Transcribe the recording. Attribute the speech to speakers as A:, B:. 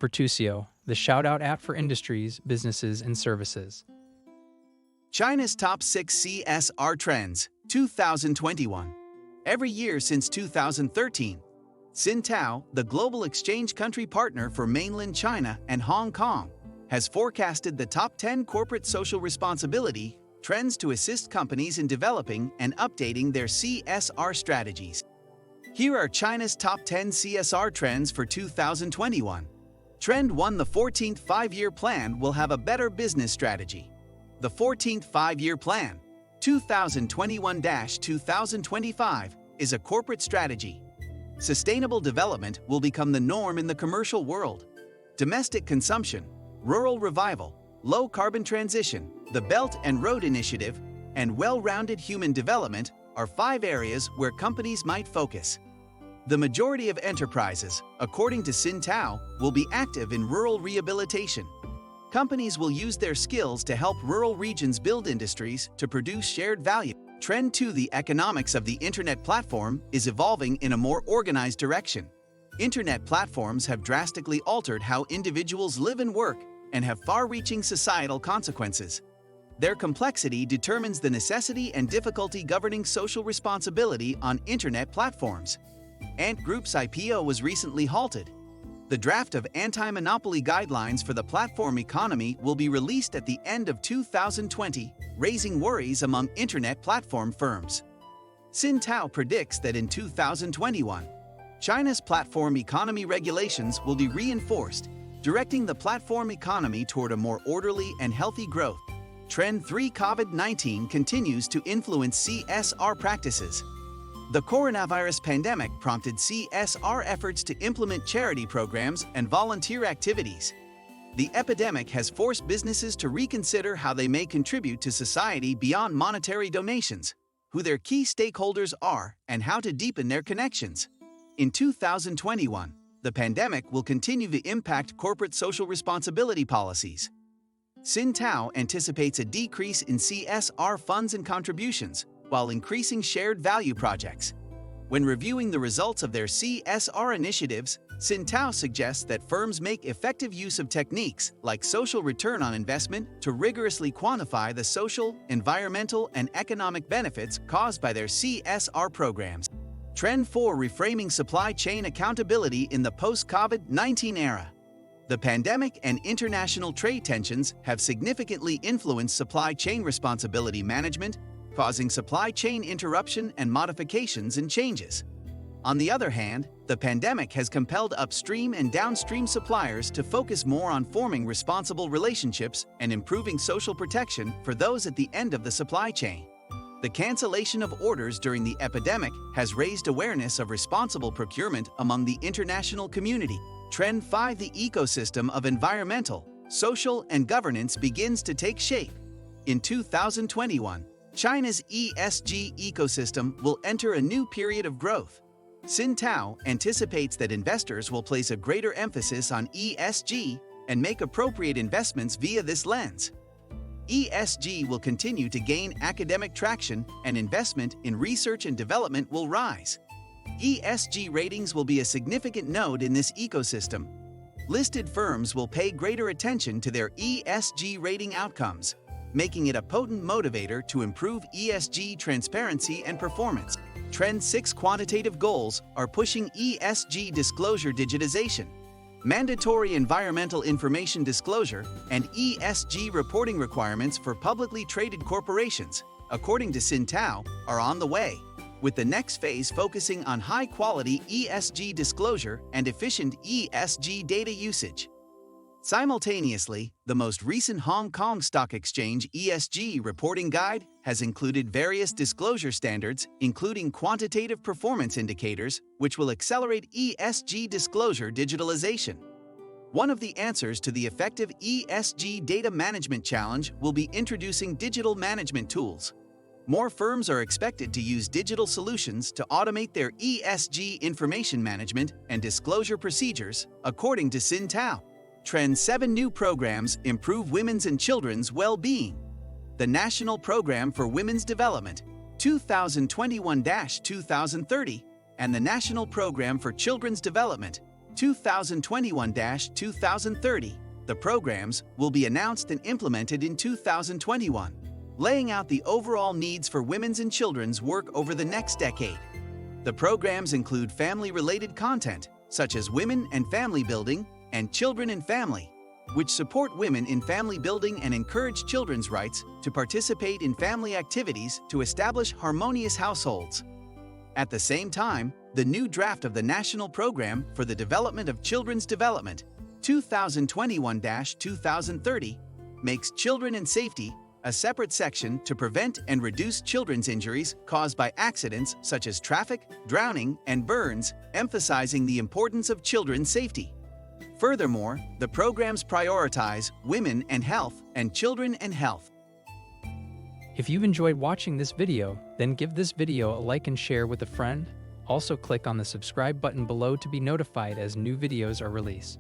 A: Bertusio, the shout-out app for industries, businesses, and services.
B: China's top 6 CSR trends, 2021. Every year since 2013, Sintao, the global exchange country partner for mainland China and Hong Kong, has forecasted the top 10 corporate social responsibility trends to assist companies in developing and updating their CSR strategies. Here are China's top 10 CSR trends for 2021. Trend 1: the 14th Five-Year Plan will have a better business strategy. The 14th Five-Year Plan, 2021-2025, is a corporate strategy. Sustainable development will become the norm in the commercial world. Domestic consumption, rural revival, low-carbon transition, the Belt and Road Initiative, and well-rounded human development are 5 areas where companies might focus. The majority of enterprises, according to Sintao, will be active in rural rehabilitation. Companies will use their skills to help rural regions build industries to produce shared value. Trend 2: the economics of the Internet platform is evolving in a more organized direction. Internet platforms have drastically altered how individuals live and work and have far-reaching societal consequences. Their complexity determines the necessity and difficulty governing social responsibility on Internet platforms. Ant Group's IPO was recently halted. The draft of anti-monopoly guidelines for the platform economy will be released at the end of 2020, raising worries among Internet platform firms. Sintao predicts that in 2021, China's platform economy regulations will be reinforced, directing the platform economy toward a more orderly and healthy growth. Trend 3: COVID-19 continues to influence CSR practices. The coronavirus pandemic prompted CSR efforts to implement charity programs and volunteer activities. The epidemic has forced businesses to reconsider how they may contribute to society beyond monetary donations, who their key stakeholders are, and how to deepen their connections. In 2021, the pandemic will continue to impact corporate social responsibility policies. Sintao anticipates a decrease in CSR funds and contributions, while increasing shared value projects. When reviewing the results of their CSR initiatives, Sintao suggests that firms make effective use of techniques like social return on investment to rigorously quantify the social, environmental, and economic benefits caused by their CSR programs. Trend 4: reframing supply chain accountability in the post-COVID-19 era. The pandemic and international trade tensions have significantly influenced supply chain responsibility management, causing supply chain interruption and modifications and changes. On the other hand, the pandemic has compelled upstream and downstream suppliers to focus more on forming responsible relationships and improving social protection for those at the end of the supply chain. The cancellation of orders during the epidemic has raised awareness of responsible procurement among the international community. Trend 5: the ecosystem of environmental, social, and governance begins to take shape. In 2021, China's ESG ecosystem will enter a new period of growth. Sintao anticipates that investors will place a greater emphasis on ESG and make appropriate investments via this lens. ESG will continue to gain academic traction, and investment in research and development will rise. ESG ratings will be a significant node in this ecosystem. Listed firms will pay greater attention to their ESG rating outcomes, making it a potent motivator to improve ESG transparency and performance. Trend 6: quantitative goals are pushing ESG disclosure digitization. Mandatory environmental information disclosure and ESG reporting requirements for publicly traded corporations, according to Sintao, are on the way, with the next phase focusing on high-quality ESG disclosure and efficient ESG data usage. Simultaneously, the most recent Hong Kong Stock Exchange ESG reporting guide has included various disclosure standards, including quantitative performance indicators, which will accelerate ESG disclosure digitalization. One of the answers to the effective ESG data management challenge will be introducing digital management tools. More firms are expected to use digital solutions to automate their ESG information management and disclosure procedures, according to Sintao. Trend 7: new programs improve women's and children's well-being. The National Program for Women's Development, 2021-2030, and the National Program for Children's Development 2021-2030. The programs will be announced and implemented in 2021, laying out the overall needs for women's and children's work over the next decade. The programs include family-related content, such as women and family building and children and family, which support women in family building and encourage children's rights to participate in family activities to establish harmonious households. At the same time, the new draft of the National Program for the Development of Children's Development 2021-2030 makes children and safety a separate section to prevent and reduce children's injuries caused by accidents such as traffic, drowning, and burns, emphasizing the importance of children's safety. Furthermore, the programs prioritize women and health and children and health.
A: If you've enjoyed watching this video, then give this video a like and share with a friend. Also click on the subscribe button below to be notified as new videos are released.